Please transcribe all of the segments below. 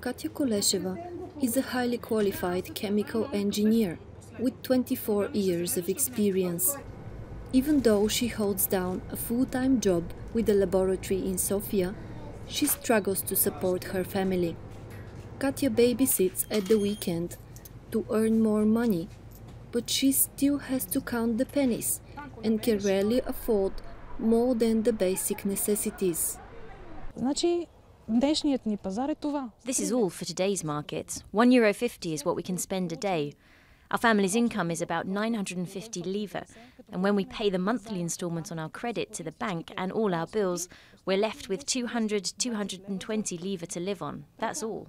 Katya Kolesheva is a highly qualified chemical engineer with 24 years of experience. Even though she holds down a full-time job with a laboratory in Sofia, she struggles to support her family. Katya babysits at the weekend to earn more money, but she still has to count the pennies and can rarely afford more than the basic necessities. This is all for today's market. €1.50 is what we can spend a day. Our family's income is about 950 leva, and when we pay the monthly instalment on our credit to the bank and all our bills, we're left with 200, 220 leva to live on. That's all.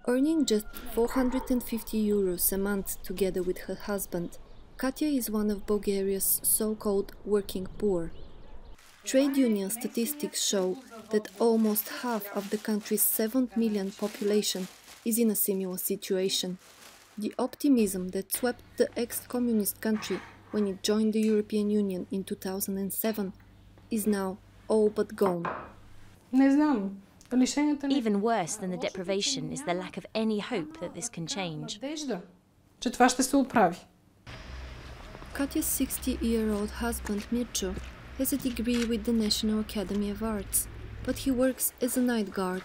Earning just €450 a month together with her husband, Katya is one of Bulgaria's so-called working poor. Trade union statistics show that almost half of the country's 7 million population is in a similar situation. The optimism that swept the ex-communist country when it joined the European Union in 2007 is now all but gone. Even worse than the deprivation is the lack of any hope that this can change. Katya's 60-year-old husband Mircho has a degree with the National Academy of Arts, but he works as a night guard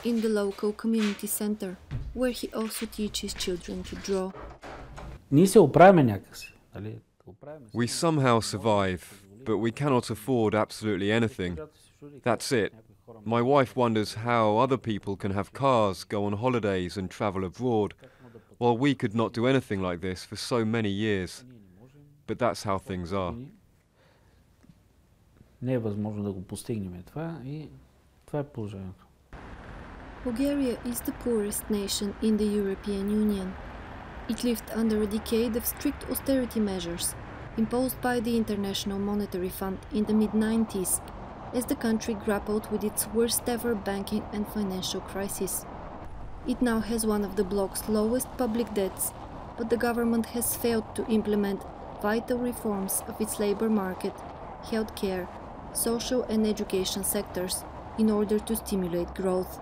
in the local community center, where he also teaches children to draw. We somehow survive, but we cannot afford absolutely anything. That's it. My wife wonders how other people can have cars, go on holidays and travel abroad, while we could not do anything like this for so many years. But that's how things are. Bulgaria is the poorest nation in the European Union. It lived under a decade of strict austerity measures imposed by the International Monetary Fund in the mid-90s, as the country grappled with its worst-ever banking and financial crisis. It now has one of the bloc's lowest public debts, but the government has failed to implement vital reforms of its labor market, healthcare, social and education sectors in order to stimulate growth.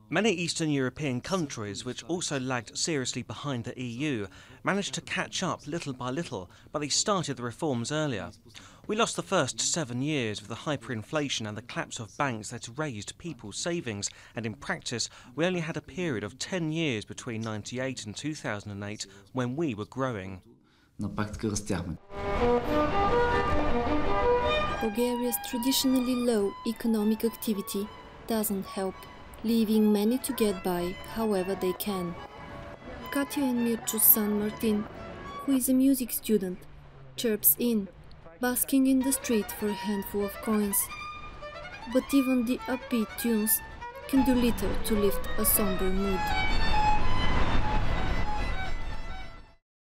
Many Eastern European countries, which also lagged seriously behind the EU, managed to catch up little by little, but they started the reforms earlier. We lost the first 7 years with the hyperinflation and the collapse of banks that raised people's savings, and in practice we only had a period of 10 years between 1998 and 2008 when we were growing. Bulgaria's traditionally low economic activity doesn't help, leaving many to get by however they can. Katya and Mircho's son Martin, who is a music student, chirps in, basking in the street for a handful of coins. But even the upbeat tunes can do little to lift a somber mood.